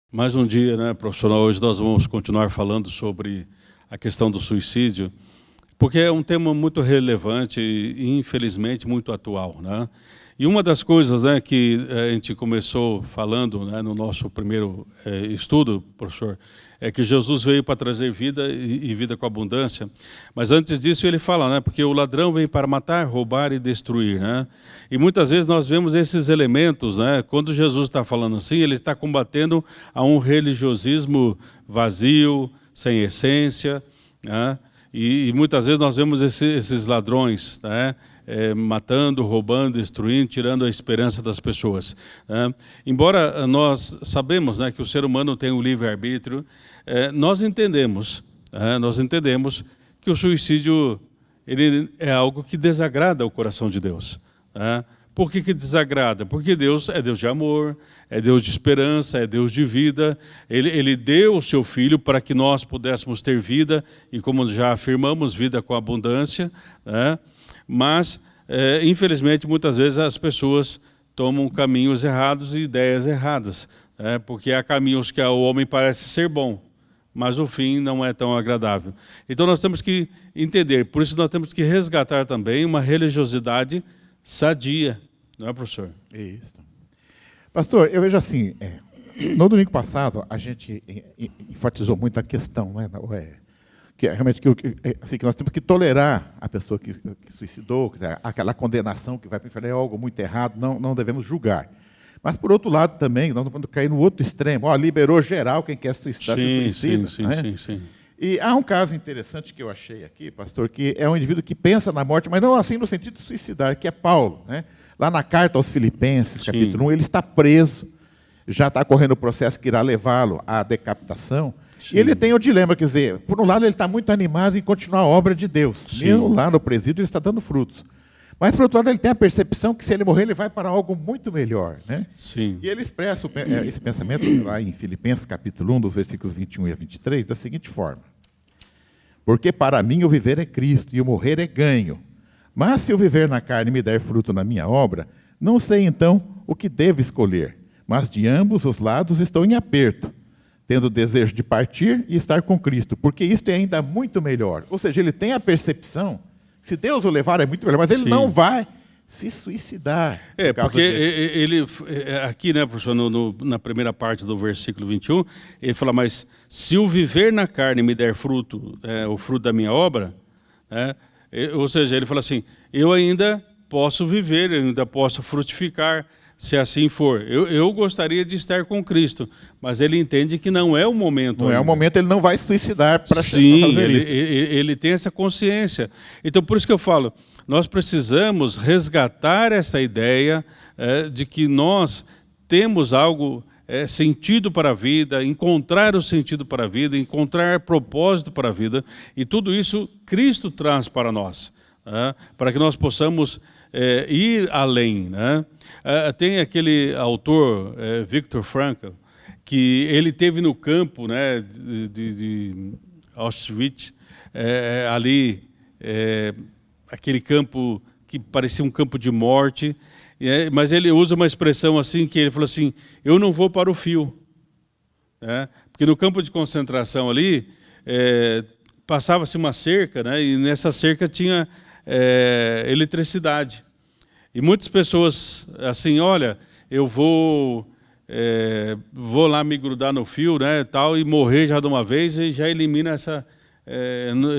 Mais um dia, né, profissional? Hoje nós vamos continuar falando sobre a questão do suicídio, porque é um tema muito relevante e, infelizmente, muito atual, né? E uma das coisas, né, que a gente começou falando, né, no nosso primeiro estudo, professor, é que Jesus veio para trazer vida e vida com abundância. Mas antes disso ele fala, né, porque o ladrão vem para matar, roubar e destruir, né? E muitas vezes nós vemos esses elementos, né? Quando Jesus está falando assim, ele está combatendo a um religiosismo vazio, sem essência, né? E muitas vezes nós vemos esses ladrões, né? Matando, roubando, destruindo, tirando a esperança das pessoas, né? Embora nós sabemos, né, que o ser humano tem o livre-arbítrio, nós entendemos que o suicídio ele é algo que desagrada o coração de Deus, né? Por que desagrada? Porque Deus é Deus de amor, é Deus de esperança, é Deus de vida. Ele deu o seu Filho para que nós pudéssemos ter vida, e como já afirmamos, vida com abundância, né? Mas, infelizmente, muitas vezes as pessoas tomam caminhos errados e ideias erradas, né? Porque há caminhos que o homem parece ser bom, mas o fim não é tão agradável. Então nós temos que entender, por isso nós temos que resgatar também uma religiosidade sadia, não é, professor? Isso. Pastor, eu vejo assim, no domingo passado a gente enfatizou muito a questão, né, que realmente que nós temos que tolerar a pessoa que suicidou, aquela condenação que vai para o inferno é algo muito errado, não devemos julgar. Mas, por outro lado, também, nós não podemos cair no outro extremo. Liberou geral quem quer suicidar, se suicida. Sim. E há um caso interessante que eu achei aqui, pastor, que é um indivíduo que pensa na morte, mas não assim no sentido de suicidar, que é Paulo, né? Lá na carta aos Filipenses, capítulo 1, ele está preso, já está correndo o processo que irá levá-lo à decapitação. Sim. E ele tem o dilema, quer dizer, por um lado ele está muito animado em continuar a obra de Deus. Sim. Mesmo lá no presídio ele está dando frutos. Mas, por outro lado, ele tem a percepção que se ele morrer, ele vai para algo muito melhor, né? Sim. E ele expressa esse pensamento lá em Filipenses, capítulo 1, dos versículos 21 e 23, da seguinte forma: porque para mim o viver é Cristo e o morrer é ganho. Mas se o viver na carne me der fruto na minha obra, não sei então o que devo escolher. Mas de ambos os lados estou em aperto, tendo o desejo de partir e estar com Cristo, porque isto é ainda muito melhor. Ou seja, ele tem a percepção, se Deus o levar é muito melhor, mas ele Sim. não vai se suicidar. Porque ele, aqui, né, professor, na primeira parte do versículo 21, ele fala, mas se o viver na carne me der fruto, o fruto da minha obra, ou seja, ele fala assim, eu ainda posso viver, eu ainda posso frutificar, se assim for. Eu gostaria de estar com Cristo, mas ele entende que não é o momento. Não é o momento, ele não vai se suicidar para fazer isso. Ele tem essa consciência. Então, por isso que eu falo, nós precisamos resgatar essa ideia de que nós temos algo, sentido para a vida, encontrar o sentido para a vida, encontrar propósito para a vida, e tudo isso Cristo traz para nós, para que nós possamos ir além, né? Tem aquele autor, Viktor Frankl, que ele teve no campo, né, de Auschwitz, ali, aquele campo que parecia um campo de morte, mas ele usa uma expressão assim, que ele falou assim, eu não vou para o fio, né? Porque no campo de concentração ali, passava-se uma cerca, né? E nessa cerca tinha eletricidade. E muitas pessoas, assim, olha, eu vou lá me grudar no fio, né, tal, e morrer já de uma vez, e já elimina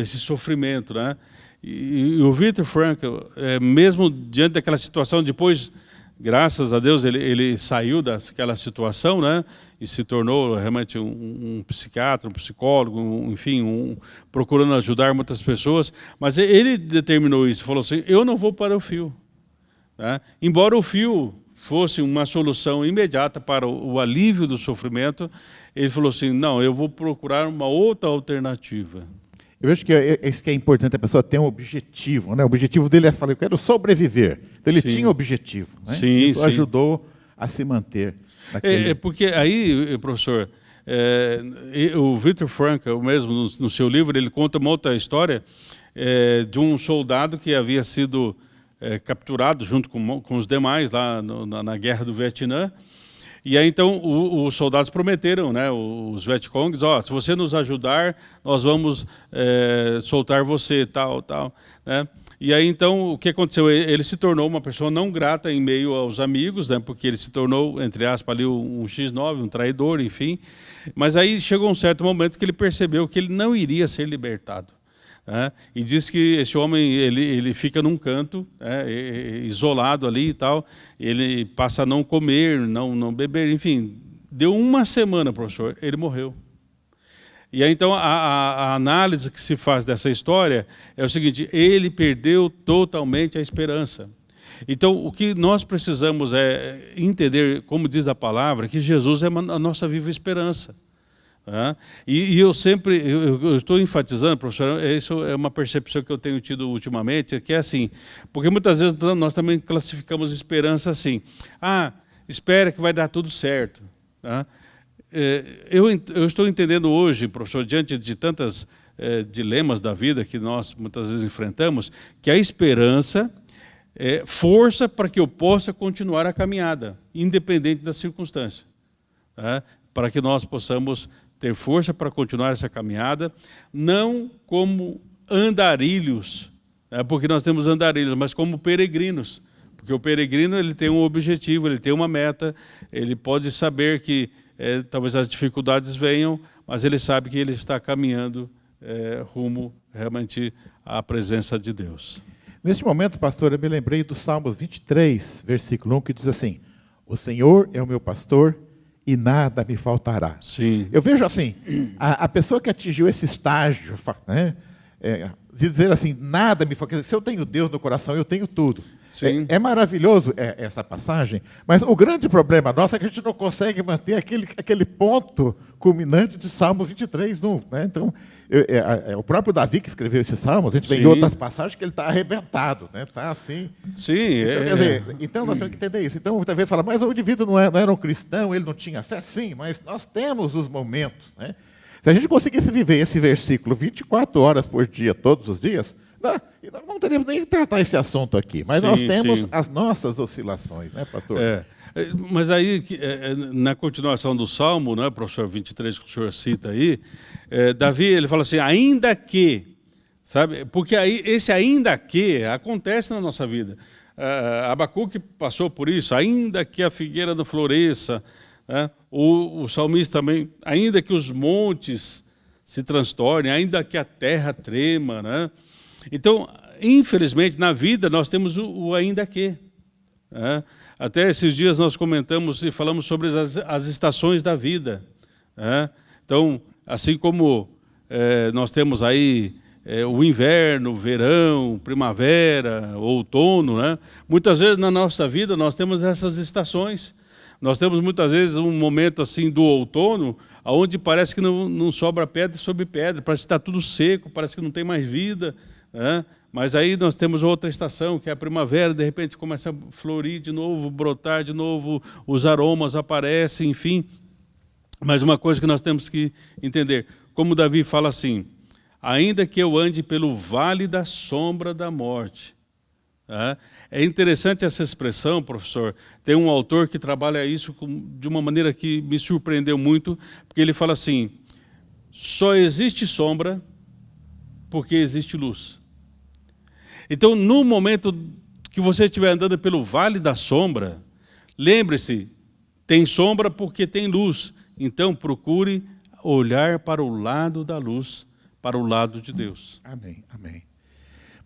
esse sofrimento, né? E o Viktor Frankl, mesmo diante daquela situação, depois, graças a Deus, ele saiu daquela situação, né, e se tornou realmente um psiquiatra, um psicólogo, enfim, procurando ajudar muitas pessoas, mas ele determinou isso, falou assim, eu não vou para o fio, né? Embora o fio fosse uma solução imediata para o alívio do sofrimento, ele falou assim, não, eu vou procurar uma outra alternativa. Eu vejo que isso que é importante, a pessoa ter um objetivo, né? O objetivo dele é falar, eu quero sobreviver. Então, ele tinha um objetivo, né? Isso ajudou a se manter. Porque aí, professor, o Viktor Frankl, mesmo no seu livro, ele conta uma outra história de um soldado que havia sido capturado junto com os demais lá na Guerra do Vietnã, E aí, então, os soldados prometeram, né, os Vietcongs, se você nos ajudar, nós vamos soltar você, tal, né? E aí, então, o que aconteceu? Ele se tornou uma pessoa não grata em meio aos amigos, né, porque ele se tornou, entre aspas, ali um X9, um traidor, enfim. Mas aí chegou um certo momento que ele percebeu que ele não iria ser libertado. E diz que esse homem ele fica num canto, isolado ali e tal, ele passa a não comer, não beber, enfim. Deu uma semana, professor, ele morreu. E aí, então, a análise que se faz dessa história é o seguinte: ele perdeu totalmente a esperança. Então, o que nós precisamos é entender, como diz a palavra, que Jesus é a nossa viva esperança. E eu sempre, eu estou enfatizando, professor, isso é uma percepção que eu tenho tido ultimamente, que é assim, porque muitas vezes nós também classificamos esperança assim: espera que vai dar tudo certo. Eu estou entendendo hoje, professor, diante de tantos dilemas da vida que nós muitas vezes enfrentamos, que a esperança é força para que eu possa continuar a caminhada, independente da circunstância. Para que nós possamos ter força para continuar essa caminhada, não como andarilhos, porque nós temos andarilhos, mas como peregrinos. Porque o peregrino ele tem um objetivo, ele tem uma meta, ele pode saber que talvez as dificuldades venham, mas ele sabe que ele está caminhando rumo realmente à presença de Deus. Neste momento, pastor, eu me lembrei do Salmos 23, versículo 1, que diz assim: o Senhor é o meu pastor e nada me faltará. Sim. Eu vejo assim, a pessoa que atingiu esse estágio, né, de dizer assim, nada me faltará, se eu tenho Deus no coração, eu tenho tudo. Sim. É maravilhoso essa passagem, mas o grande problema nosso é que a gente não consegue manter aquele ponto culminante de Salmos 23, né? Então, o próprio Davi que escreveu esse Salmo, a gente vê em outras passagens que ele está arrebentado, né? Está assim. Sim. Então, quer dizer, então nós temos que entender isso. Então, muitas vezes fala, mas o indivíduo não era um cristão, ele não tinha fé? Sim, mas nós temos os momentos, né? Se a gente conseguisse viver esse versículo 24 horas por dia, todos os dias, nós não teríamos nem que tratar esse assunto aqui, mas nós temos as nossas oscilações, né, pastor? Mas aí, na continuação do Salmo, né, professor 23, que o senhor cita aí, Davi, ele fala assim, ainda que, sabe? Porque aí, esse ainda que acontece na nossa vida. Abacuque passou por isso, ainda que a figueira não floresça, o salmista também, ainda que os montes se transtornem, ainda que a terra trema, né? Então, infelizmente, na vida nós temos o ainda que. Até esses dias nós comentamos e falamos sobre as estações da vida. Então, assim como nós temos aí o inverno, o verão, primavera, outono, né? Muitas vezes na nossa vida nós temos essas estações. Nós temos muitas vezes um momento assim do outono, onde parece que não sobra pedra sobre pedra, parece que está tudo seco, parece que não tem mais vida. Mas aí nós temos outra estação, que é a primavera, de repente começa a florir de novo, brotar de novo, os aromas aparecem, enfim. Mas uma coisa que nós temos que entender, como Davi fala assim, ainda que eu ande pelo vale da sombra da morte. É interessante essa expressão, professor. Tem um autor que trabalha isso de uma maneira que me surpreendeu muito, porque ele fala assim, só existe sombra porque existe luz. Então, no momento que você estiver andando pelo vale da sombra, lembre-se, tem sombra porque tem luz. Então, procure olhar para o lado da luz, para o lado de Deus. Amém, amém.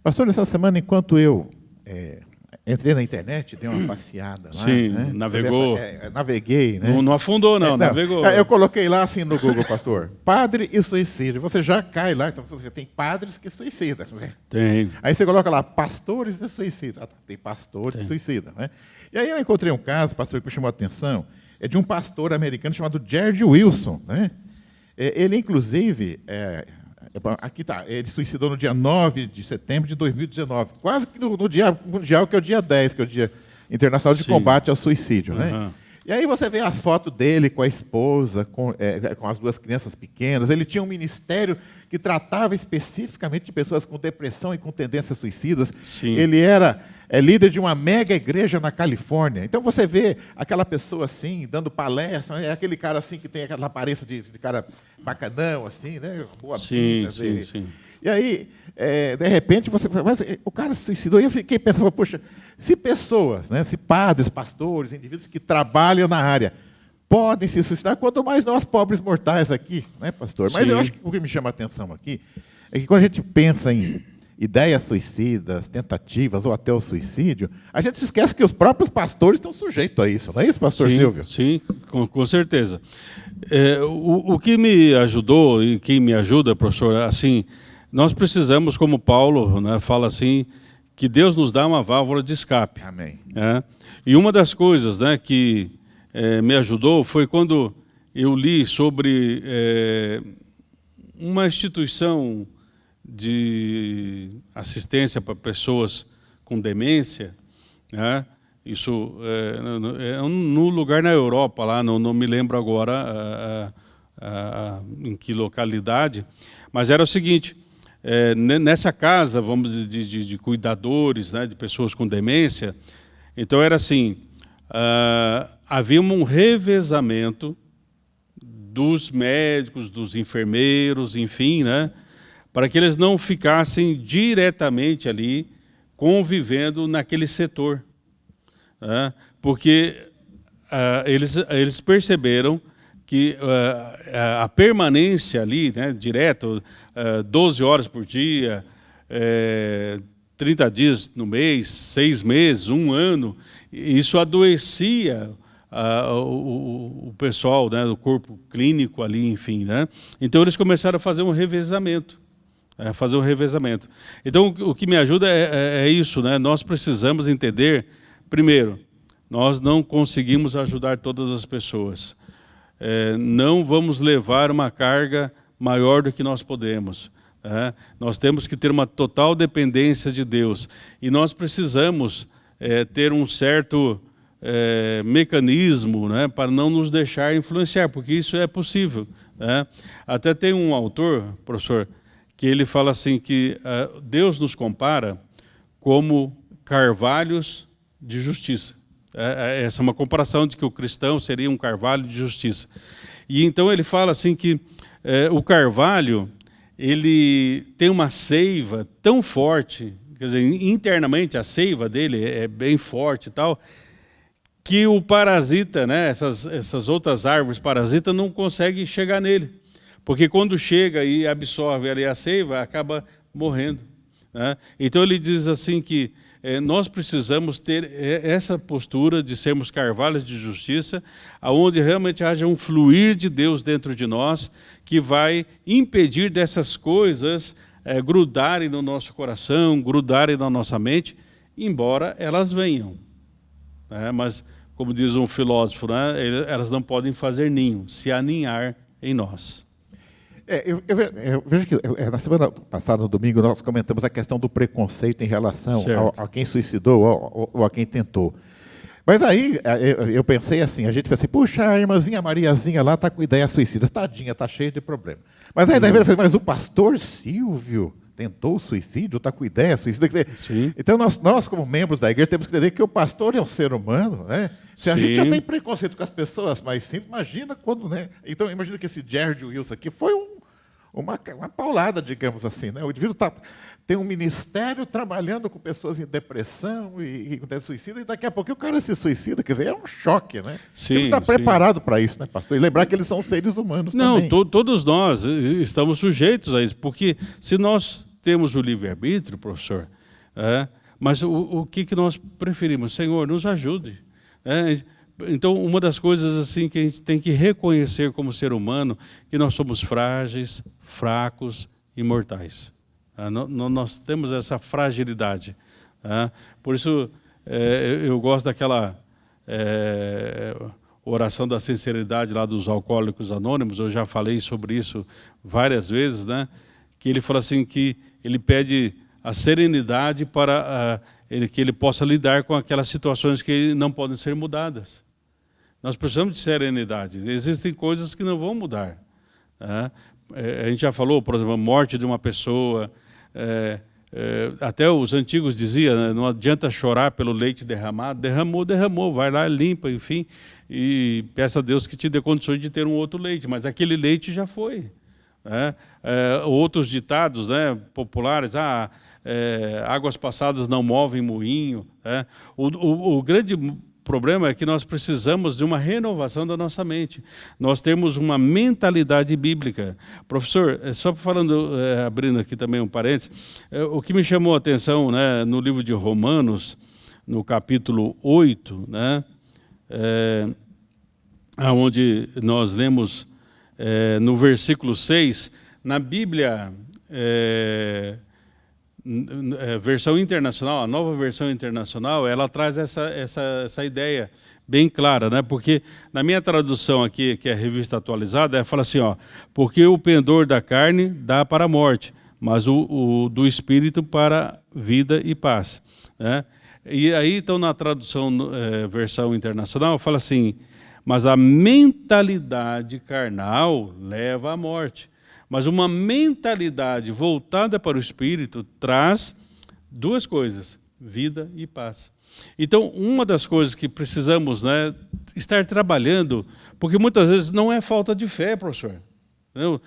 Pastor, essa semana, enquanto eu entrei na internet, dei uma passeada lá. Sim, né? navegou. Naveguei, né? Não afundou, não, navegou. Eu coloquei lá assim no Google, pastor, padre e suicídio. Você já cai lá, então você tem padres que suicidam. Né? Tem. Aí você coloca lá, pastores e suicidas. Tem pastores que suicidam, né? E aí eu encontrei um caso, pastor, que me chamou a atenção, é de um pastor americano chamado George Wilson, né? Ele, inclusive, aqui está, ele suicidou no dia 9 de setembro de 2019, quase que no dia mundial, que é o dia 10, que é o Dia Internacional de Combate ao Suicídio. Né? E aí você vê as fotos dele com a esposa, com as duas crianças pequenas. Ele tinha um ministério que tratava especificamente de pessoas com depressão e com tendências suicidas. Sim. Ele era é líder de uma mega igreja na Califórnia. Então você vê aquela pessoa assim, dando palestra, é aquele cara assim que tem aquela aparência de cara bacanão, assim, né? Boa Sim, pinta, sim, sim. E aí, de repente, você fala, mas o cara se suicidou. E eu fiquei pensando, poxa, se pessoas, né, se padres, pastores, indivíduos que trabalham na área, podem se suicidar, quanto mais nós, pobres mortais aqui, né, pastor? Mas Sim. eu acho que o que me chama a atenção aqui é que quando a gente pensa em ideias suicidas, tentativas ou até o suicídio, a gente se esquece que os próprios pastores estão sujeitos a isso, não é isso, pastor Sim, Silvio? sim, com certeza. O que me ajudou e que me ajuda, professor, assim, nós precisamos, como Paulo, né, fala assim, que Deus nos dá uma válvula de escape. Amém. E uma das coisas, né, que me ajudou foi quando eu li sobre uma instituição de assistência para pessoas com demência, né? Isso no lugar na Europa, lá, não me lembro agora em que localidade, mas era o seguinte, nessa casa, vamos dizer, de cuidadores, né, de pessoas com demência, então era assim, havia um revezamento dos médicos, dos enfermeiros, enfim, né, para que eles não ficassem diretamente ali convivendo naquele setor. Porque eles perceberam que a permanência ali, né, direto, 12 horas por dia, 30 dias no mês, 6 meses, 1 ano, isso adoecia o pessoal, né, do corpo clínico ali, enfim, né? Então eles começaram a fazer um revezamento. Então o que me ajuda é isso, né? Nós precisamos entender, primeiro, nós não conseguimos ajudar todas as pessoas. Não vamos levar uma carga maior do que nós podemos. Nós temos que ter uma total dependência de Deus. E nós precisamos ter um certo mecanismo, né, para não nos deixar influenciar, porque isso é possível. Até tem um autor, professor, que ele fala assim que Deus nos compara como carvalhos de justiça. Essa é uma comparação de que o cristão seria um carvalho de justiça. E então ele fala assim que o carvalho, ele tem uma seiva tão forte, quer dizer, internamente a seiva dele é bem forte e tal, que o parasita, né, essas outras árvores parasitas não conseguem chegar nele. Porque quando chega e absorve ali a seiva, acaba morrendo. Então ele diz assim que nós precisamos ter essa postura de sermos carvalhos de justiça, aonde realmente haja um fluir de Deus dentro de nós, que vai impedir dessas coisas grudarem no nosso coração, grudarem na nossa mente, embora elas venham. Mas, como diz um filósofo, né, elas não podem fazer ninho, se aninhar em nós. Eu vejo que na semana passada, no domingo, nós comentamos a questão do preconceito em relação a quem suicidou ou a quem tentou. Mas aí eu pensei assim, a gente pensa assim, puxa, a irmãzinha Mariazinha lá está com ideia suicida, tadinha, está cheia de problema. Mas aí daí eu falei, mas o pastor Silvio tentou o suicídio, está com ideia suicida. Sim. Então nós, como membros da igreja, temos que entender que o pastor é um ser humano, né? Se a gente já tem preconceito com as pessoas mais simples, imagina quando, né? Então imagina que esse Jared Wilson aqui foi uma paulada, digamos assim, né? O indivíduo tem um ministério trabalhando com pessoas em depressão e com suicídio, e daqui a pouco o cara se suicida, quer dizer, é um choque, né? Sim, tem que estar preparado para isso, né, pastor? E lembrar que eles são seres humanos também. Não, todos nós estamos sujeitos a isso, porque se nós temos o livre-arbítrio, professor, mas o que nós preferimos? Senhor, nos ajude. Então, uma das coisas assim que a gente tem que reconhecer como ser humano, que nós somos frágeis, fracos e mortais. Nós temos essa fragilidade. Por isso, eu gosto daquela oração da sinceridade lá dos Alcoólicos Anônimos. Eu já falei sobre isso várias vezes, né? Que ele fala assim que ele pede a serenidade para que ele possa lidar com aquelas situações que não podem ser mudadas. Nós precisamos de serenidade. Existem coisas que não vão mudar. A gente já falou, por exemplo, a morte de uma pessoa, até os antigos diziam, né, não adianta chorar pelo leite derramado, derramou, vai lá, limpa, enfim, e peça a Deus que te dê condições de ter um outro leite, mas aquele leite já foi. Né? Outros ditados, né, populares, águas passadas não movem moinho. Né? O grande problema é que nós precisamos de uma renovação da nossa mente. Nós temos uma mentalidade bíblica. Professor, só falando, abrindo aqui também um parênteses, o que me chamou a atenção, né, no livro de Romanos, no capítulo 8, né, onde nós lemos no versículo 6, na Bíblia, versão internacional, a nova versão internacional, ela traz essa ideia bem clara, né? Porque na minha tradução aqui, que é a revista atualizada, ela fala assim, ó, porque o pendor da carne dá para a morte, mas o do espírito para vida e paz. Né? E aí, então, na tradução, versão internacional, fala assim, mas a mentalidade carnal leva à morte. Mas uma mentalidade voltada para o Espírito traz duas coisas, vida e paz. Então, uma das coisas que precisamos, né, estar trabalhando, porque muitas vezes não é falta de fé, professor. Não,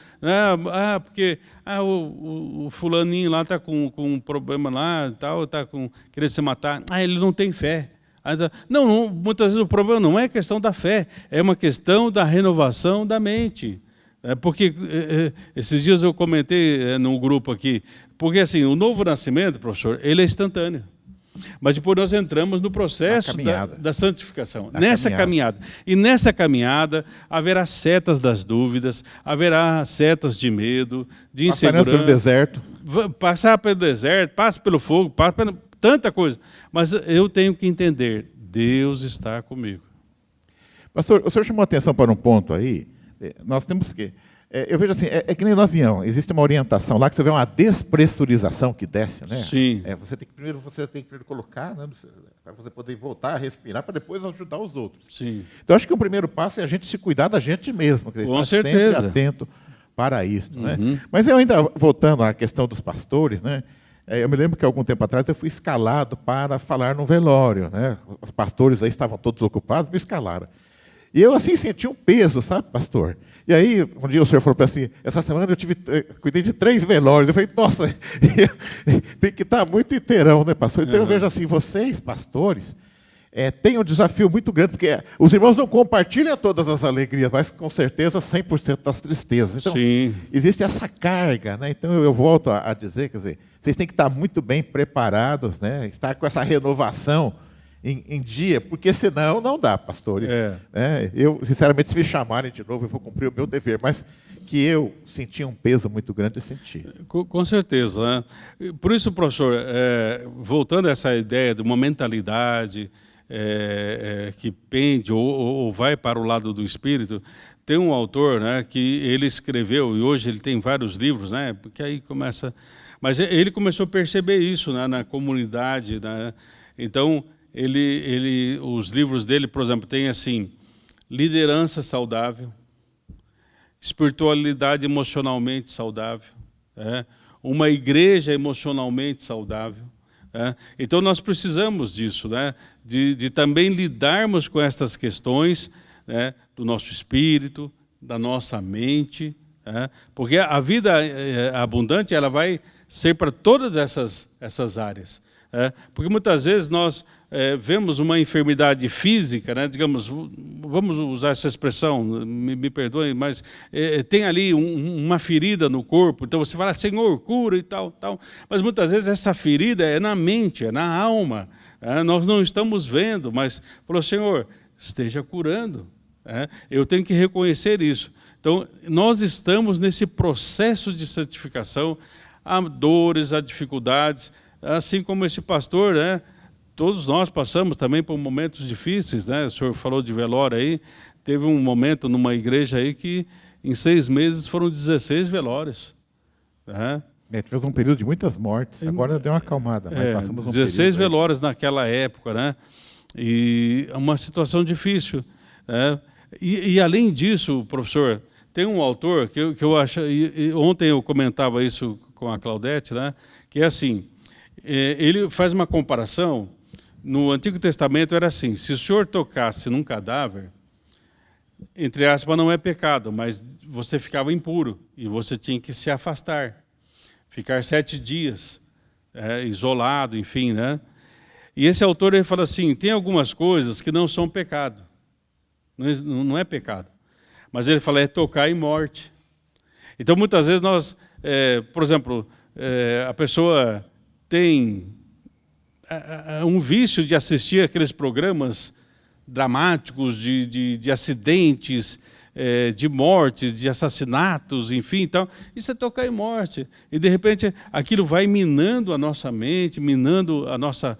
porque o fulaninho lá está com um problema lá, está querendo se matar, ele não tem fé. Não, muitas vezes o problema não é questão da fé, é uma questão da renovação da mente. Porque esses dias eu comentei num grupo aqui, porque assim, o novo nascimento, professor, ele é instantâneo. Mas depois nós entramos no processo da santificação, nessa caminhada. E nessa caminhada haverá setas das dúvidas, haverá setas de medo, de insegurança. Pelo deserto. Passar pelo deserto, passa pelo fogo, passa por tanta coisa. Mas eu tenho que entender, Deus está comigo. Pastor, o senhor chamou a atenção para um ponto aí. Nós temos que... eu vejo assim, é que nem no avião, existe uma orientação lá que você vê uma despressurização que desce, né? Sim. Você tem que primeiro colocar, né, para você poder voltar a respirar, para depois ajudar os outros. Sim. Então, acho que o primeiro passo é a gente se cuidar da gente mesmo, quer dizer, com estar certeza. sempre atento para isso. Né? Mas eu ainda, voltando à questão dos pastores, né? Eu me lembro que algum tempo atrás eu fui escalado para falar no velório. Né? Os pastores aí estavam todos ocupados, me escalaram. E eu, assim, senti um peso, sabe, pastor? E aí, um dia o senhor falou para assim, essa semana eu cuidei de 3 velórios. Eu falei, nossa, tem que estar muito inteirão, né, pastor? Então eu vejo assim, vocês, pastores, têm um desafio muito grande, porque os irmãos não compartilham todas as alegrias, mas com certeza 100% das tristezas. Então, sim, existe essa carga, né? Então eu volto a dizer, quer dizer, vocês têm que estar muito bem preparados, né? Estar com essa renovação em dia, porque senão não dá, pastor. Eu, sinceramente, se me chamarem de novo, eu vou cumprir o meu dever, mas que eu sentia um peso muito grande, eu senti. Com certeza. Né? Por isso, professor, voltando a essa ideia de uma mentalidade que pende ou vai para o lado do espírito, tem um autor, né, que ele escreveu, e hoje ele tem vários livros, né, porque aí começa... Mas ele começou a perceber isso, né, na comunidade. Né? Então, os livros dele, por exemplo, tem assim, liderança saudável, espiritualidade emocionalmente saudável, uma igreja emocionalmente saudável. Então nós precisamos disso, né? de também lidarmos com estas questões, né? Do nosso espírito, da nossa mente, porque a vida abundante ela vai ser para todas essas áreas. Porque muitas vezes nós vemos uma enfermidade física, né, digamos, vamos usar essa expressão, me perdoem, mas tem ali uma ferida no corpo, então você fala, Senhor, cura e tal. Mas muitas vezes essa ferida é na mente, é na alma, nós não estamos vendo, mas falou, Senhor, esteja curando, eu tenho que reconhecer isso. Então, nós estamos nesse processo de santificação, há dores, há dificuldades, assim como esse pastor, né? Todos nós passamos também por momentos difíceis, né? O senhor falou de velório aí, teve um momento numa igreja aí que em 6 meses foram 16 velórios. Tivemos um período de muitas mortes, agora deu uma acalmada, mas passamos 16 velórios naquela época, né? E é uma situação difícil. E além disso, professor, tem um autor que eu acho, e ontem eu comentava isso com a Claudete, né? Que é assim, Ele faz uma comparação. No Antigo Testamento era assim: se o senhor tocasse num cadáver, entre aspas, não é pecado, mas você ficava impuro e você tinha que se afastar, ficar 7 dias isolado, enfim, né? E esse autor ele fala assim: tem algumas coisas que não são pecado, não é pecado, mas ele fala é tocar em morte. Então muitas vezes nós, por exemplo, a pessoa tem um vício de assistir aqueles programas dramáticos de acidentes, de mortes, de assassinatos, enfim, então, isso é tocar em morte. E, de repente, aquilo vai minando a nossa mente, minando a nossa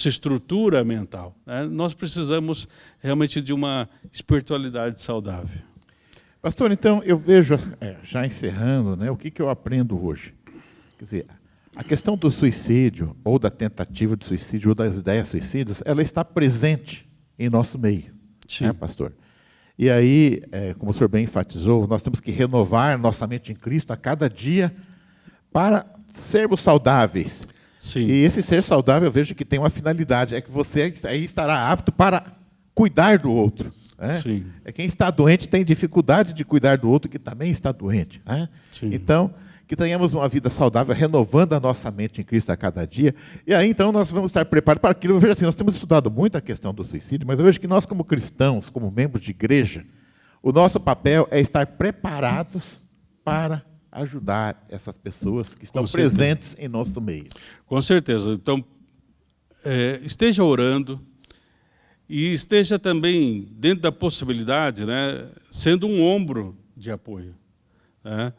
estrutura mental, né? Nós precisamos realmente de uma espiritualidade saudável. Pastor, então, eu vejo, já encerrando, né, o que eu aprendo hoje? Quer dizer, a questão do suicídio, ou da tentativa de suicídio, ou das ideias suicidas, ela está presente em nosso meio, né, pastor? E aí, como o senhor bem enfatizou, nós temos que renovar nossa mente em Cristo a cada dia para sermos saudáveis. Sim. E esse ser saudável, eu vejo que tem uma finalidade, é que você aí estará apto para cuidar do outro. Né? Sim. Quem está doente tem dificuldade de cuidar do outro que também está doente. Né? Sim. Então, que tenhamos uma vida saudável, renovando a nossa mente em Cristo a cada dia. E aí, então, nós vamos estar preparados para aquilo. Eu vejo assim, nós temos estudado muito a questão do suicídio, mas eu vejo que nós, como cristãos, como membros de igreja, o nosso papel é estar preparados para ajudar essas pessoas que estão presentes em nosso meio. Com certeza. Então, esteja orando e esteja também, dentro da possibilidade, né, sendo um ombro de apoio, né?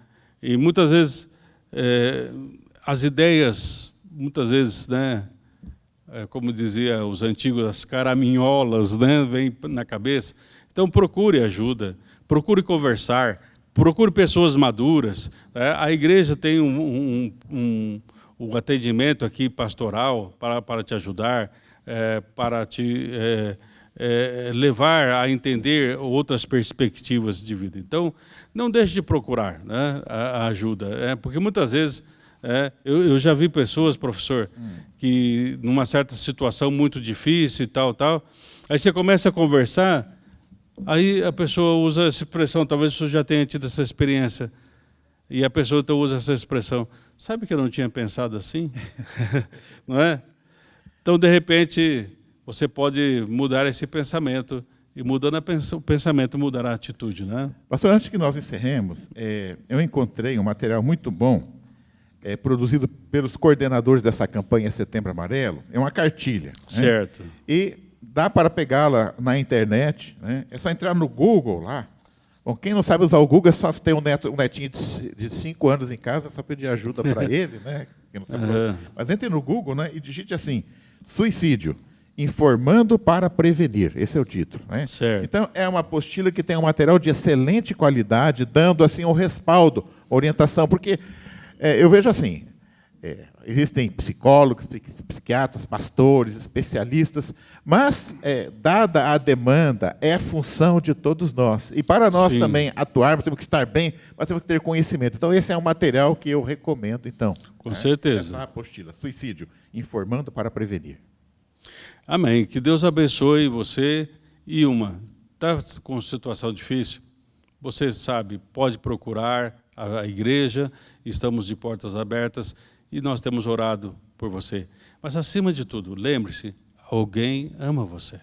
E muitas vezes as ideias, muitas vezes, né, como dizia os antigos, as caraminholas, né, vêm na cabeça. Então procure ajuda, procure conversar, procure pessoas maduras. A igreja tem um atendimento aqui pastoral para te ajudar, para te levar a entender outras perspectivas de vida. Então, não deixe de procurar, né, a ajuda, porque muitas vezes eu já vi pessoas, professor, que numa certa situação muito difícil e tal, aí você começa a conversar, aí a pessoa usa essa expressão, talvez você já tenha tido essa experiência, e a pessoa então usa essa expressão: sabe que eu não tinha pensado assim? Não é? Então, de repente, você pode mudar esse pensamento, e mudando o pensamento, mudará a atitude, né? Pastor, antes que nós encerremos, eu encontrei um material muito bom, produzido pelos coordenadores dessa campanha Setembro Amarelo. É uma cartilha. Certo. Né? E dá para pegá-la na internet, né? É só entrar no Google lá. Bom, quem não sabe usar o Google é só ter um netinho de 5 anos em casa, é só pedir ajuda para ele, né? Quem não sabe Mas entre no Google, né, e digite assim: suicídio, informando para prevenir. Esse é o título, né? Certo. Então, é uma apostila que tem um material de excelente qualidade, dando assim um respaldo, orientação, porque eu vejo assim, existem psicólogos, psiquiatras, pastores, especialistas, mas, dada a demanda, é função de todos nós. E para nós também atuarmos, temos que estar bem, mas temos que ter conhecimento. Então, esse é um material que eu recomendo, então. Com certeza. Essa apostila, Suicídio, informando para prevenir. Amém. Que Deus abençoe você. E está com situação difícil? Você sabe, pode procurar a igreja, estamos de portas abertas e nós temos orado por você. Mas, acima de tudo, lembre-se, alguém ama você.